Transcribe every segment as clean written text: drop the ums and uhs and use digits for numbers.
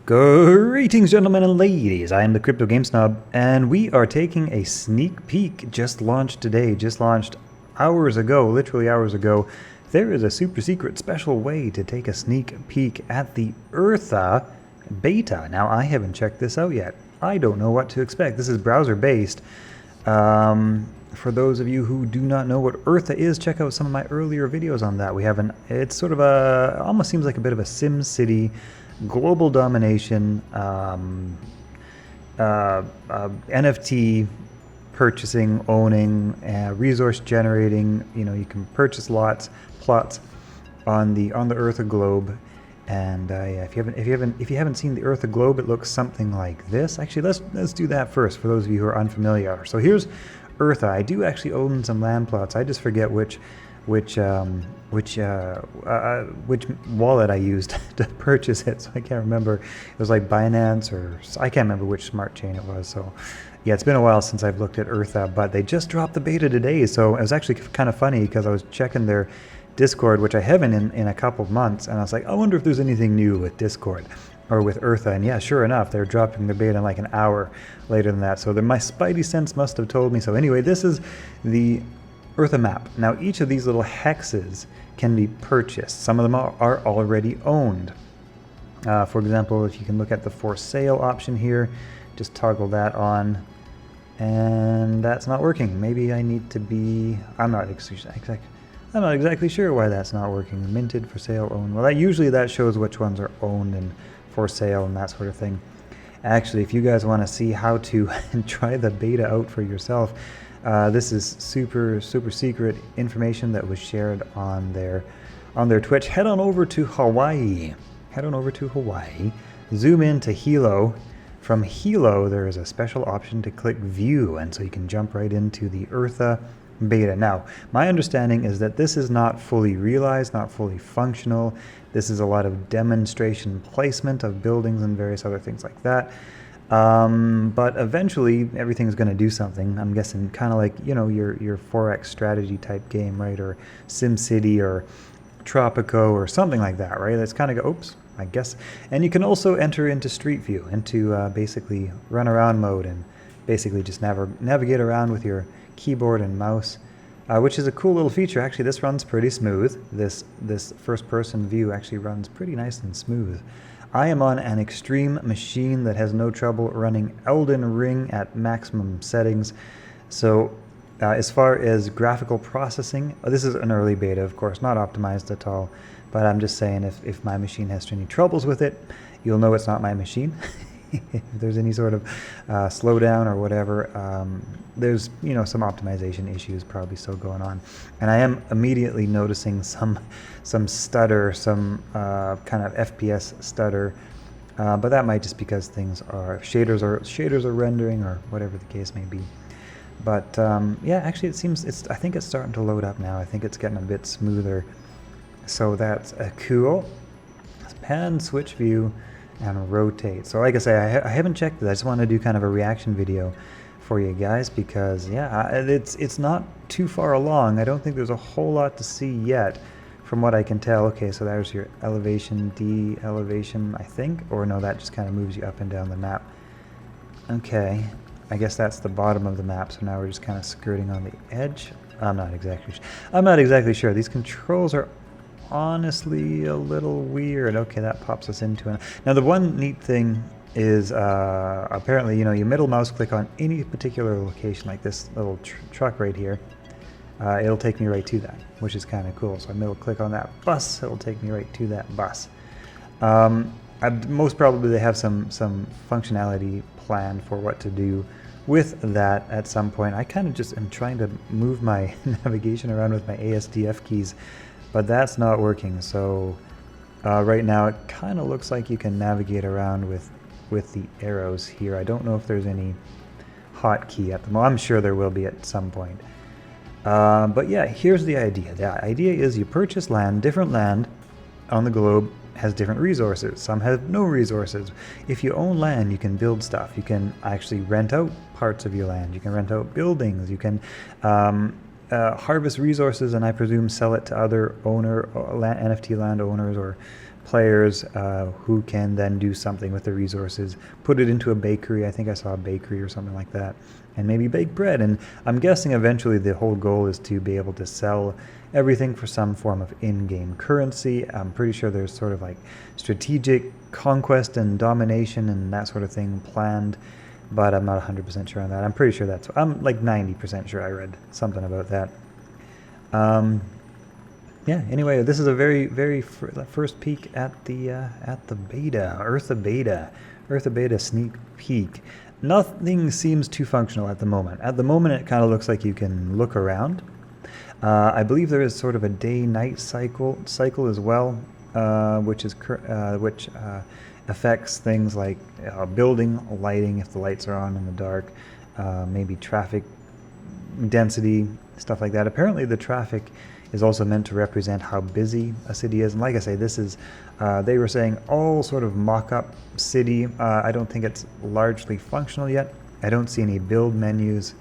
Greetings, gentlemen and ladies. I am the Crypto Game Snob, and we are taking a sneak peek. Just launched today, just launched hours ago, literally hours ago. There is a super secret special way to take a sneak peek at the Ertha beta. Now, I haven't checked this out yet. I don't know what to expect. This is browser-based. For those of you who do not know what Ertha is, check out some of my earlier videos on that. It's sort of almost seems like a bit of a Sim City global domination, NFT purchasing, owning, resource generating. You know, you can purchase plots on the Ertha globe. And yeah, if you haven't seen the Ertha globe, it looks something like this. Actually, let's do that first for those of you who are unfamiliar. So here's Ertha. I do actually own some land plots. I just forget which wallet I used to purchase it, so I can't remember. It was like Binance, or I can't remember which smart chain it was. So yeah, it's been a while since I've looked at Ertha, but they just dropped the beta today. So it was actually kind of funny because I was checking their Discord, which I haven't in a couple of months, and I was like, I wonder if there's anything new with Discord or with Ertha. And yeah, sure enough, they're dropping the beta like an hour later than that. So my spidey sense must have told me. So anyway, this is the Ertha map. Now, each of these little hexes can be purchased. Some of them are already owned. For example, if you can look at the for sale option here, just toggle that on, and that's not working. Maybe I need to be, I'm not exactly sure why that's not working. Minted, for sale, owned. Well, usually that shows which ones are owned and for sale and that sort of thing. Actually, if you guys want to see how to try the beta out for yourself, this is super secret information that was shared on their Twitch. Head on over to Hawaii. Zoom into Hilo. From Hilo, there is a special option to click View, and so you can jump right into the Ertha beta. Now, my understanding is that this is not fully realized, not fully functional. This is a lot of demonstration placement of buildings and various other things like that. But eventually everything's going to do something. I'm guessing kind of like, you know, your Forex strategy type game, right? Or SimCity or Tropico or something like that, right? Let's kind of go, oops, I guess. And you can also enter into Street View, into basically run around mode, and basically just navigate around with your keyboard and mouse, which is a cool little feature. Actually, this runs pretty smooth. This first person view actually runs pretty nice and smooth. I am on an extreme machine that has no trouble running Elden Ring at maximum settings. So as far as graphical processing, this is an early beta, of course, not optimized at all, but I'm just saying if my machine has any troubles with it, you'll know it's not my machine. If there's any sort of slowdown or whatever, there's, you know, some optimization issues probably still going on, and I am immediately noticing some stutter, some kind of FPS stutter, but that might just because things are shaders are rendering or whatever the case may be. But yeah, actually, I think it's starting to load up now. I think it's getting a bit smoother, so that's cool. Pan, switch view, and rotate. So like I say, I haven't checked it. I just want to do kind of a reaction video for you guys because yeah, it's not too far along. I don't think there's a whole lot to see yet from what I can tell. Okay, so there's your elevation, de-elevation, I think, or no, that just kind of moves you up and down the map. Okay, I guess that's the bottom of the map, so now we're just kind of skirting on the edge. I'm not exactly sure. These controls are honestly a little weird. Okay, that pops us into it. Now, the one neat thing is apparently, you know, you middle mouse click on any particular location, like this little truck right here. It'll take me right to that, which is kind of cool. So I middle click on that bus, it'll take me right to that bus. Most probably they have some functionality planned for what to do with that at some point. I kind of just am trying to move my navigation around with my ASDF keys, but that's not working. So right now it kind of looks like you can navigate around with the arrows here. I don't know if there's any hotkey at the moment. I'm sure there will be at some point. But yeah, here's the idea. The idea is you purchase land. Different land on the globe has different resources. Some have no resources. If you own land, you can build stuff. You can actually rent out parts of your land. You can rent out buildings. You can harvest resources, and I presume sell it to other NFT land owners or players who can then do something with the resources, put it into a bakery. I think I saw a bakery or something like that, and maybe bake bread. And I'm guessing eventually the whole goal is to be able to sell everything for some form of in-game currency. I'm pretty sure there's sort of like strategic conquest and domination and that sort of thing planned, but I'm not 100% sure on that. I'm pretty sure I'm like 90% sure I read something about that. Yeah, anyway, this is a very first peek at the beta, Ertha beta sneak peek. Nothing seems too functional at the moment. At the moment, it kind of looks like you can look around. I believe there is sort of a day-night cycle as well, which affects things like building lighting if the lights are on in the dark, maybe traffic density, stuff like that. Apparently, the traffic is also meant to represent how busy a city is. And like I say, this is, they were saying, all sort of mock-up city. I don't think it's largely functional yet. I don't see any build menus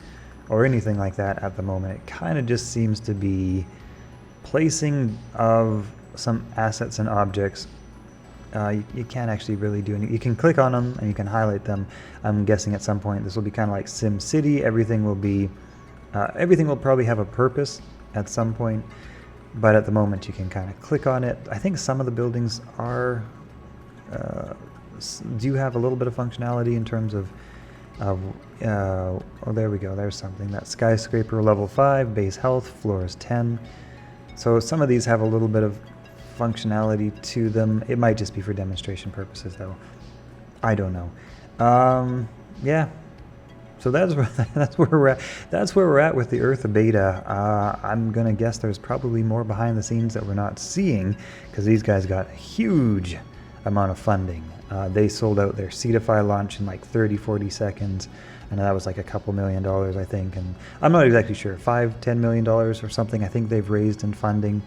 or anything like that at the moment. It kind of just seems to be placing of some assets and objects. You can't actually really do anything. You can click on them and you can highlight them. I'm guessing at some point this will be kind of like Sim City. Everything will probably have a purpose at some point, but at the moment you can kind of click on it. I think some of the buildings are do have a little bit of functionality in terms of oh, there we go, there's something. That skyscraper level 5, base health, floor is 10. So some of these have a little bit of functionality to them. It might just be for demonstration purposes though. I don't know. Yeah. So that's where we're at. That's where we're at with the Ertha beta. I'm gonna guess there's probably more behind the scenes that we're not seeing, because these guys got a huge amount of funding. They sold out their Seedify launch in like 30-40 seconds, and that was like a couple $1 million, I think. And I'm not exactly sure, $5-10 million or something. I think they've raised in funding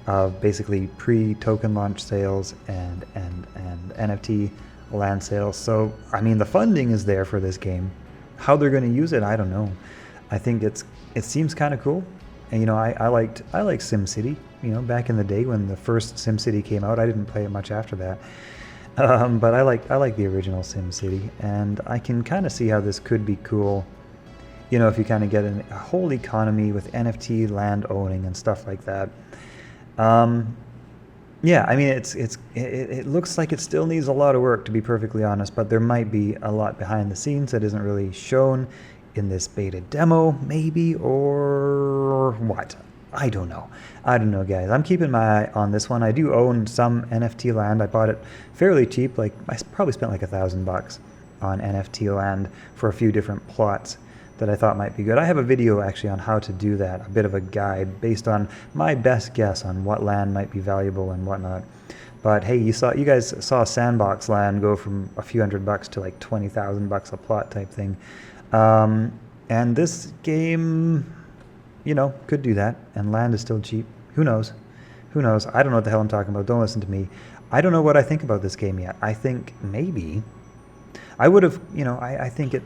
of basically pre-token launch sales and NFT land sales. So I mean, the funding is there for this game. How they're going to use it, I don't know. I think it seems kind of cool. And you know, I liked SimCity. You know, back in the day when the first SimCity came out, I didn't play it much after that. But I like the original SimCity, and I can kind of see how this could be cool. You know, if you kind of get a whole economy with NFT land owning and stuff like that. Yeah, I mean, it looks like it still needs a lot of work, to be perfectly honest, but there might be a lot behind the scenes that isn't really shown in this beta demo, maybe, or what? I don't know. I don't know, guys. I'm keeping my eye on this one. I do own some NFT land. I bought it fairly cheap. Like, I probably spent like $1,000 on NFT land for a few different plots that I thought might be good. I have a video actually on how to do that, a bit of a guide based on my best guess on what land might be valuable and whatnot. But hey, you guys saw sandbox land go from a few $100 to like $20,000 a plot type thing. And this game, you know, could do that, and land is still cheap. Who knows? Who knows? I don't know what the hell I'm talking about. Don't listen to me. I don't know what I think about this game yet. I think maybe I would have, you know, I think it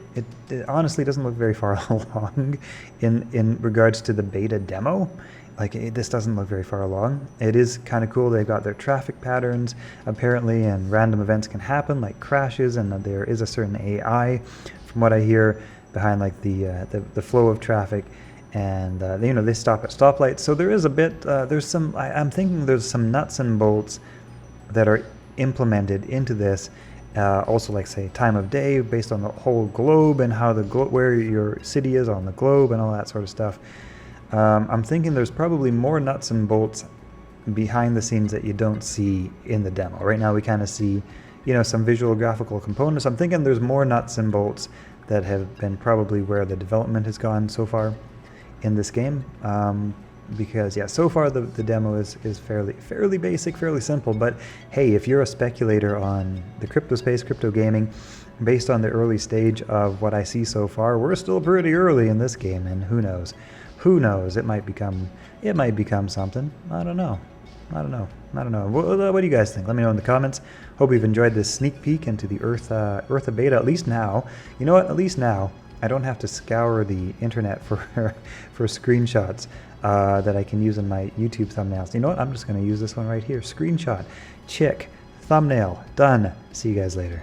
honestly doesn't look very far along in regards to the beta demo. Like, this doesn't look very far along. It is kind of cool. They've got their traffic patterns, apparently, and random events can happen, like crashes, and there is a certain AI, from what I hear, behind like the flow of traffic. And, you know, they stop at stoplights. So there is a bit, there's some, I'm thinking there's some nuts and bolts that are implemented into this. Also, like, say, time of day based on the whole globe and how where your city is on the globe and all that sort of stuff. I'm thinking there's probably more nuts and bolts behind the scenes that you don't see in the demo. Right now we kind of see, you know, some visual graphical components. I'm thinking there's more nuts and bolts that have been probably where the development has gone so far in this game. Because yeah, so far the demo is fairly basic, fairly simple. But hey, if you're a speculator on the crypto space, crypto gaming, based on the early stage of what I see so far, we're still pretty early in this game, and who knows? Who knows? It might become something. I don't know. What do you guys think? Let me know in the comments. Hope you've enjoyed this sneak peek into the Ertha beta. At least now, you know what? At least now, I don't have to scour the internet for screenshots that I can use in my YouTube thumbnails. You know what? I'm just going to use this one right here. Screenshot. Chick. Thumbnail. Done. See you guys later.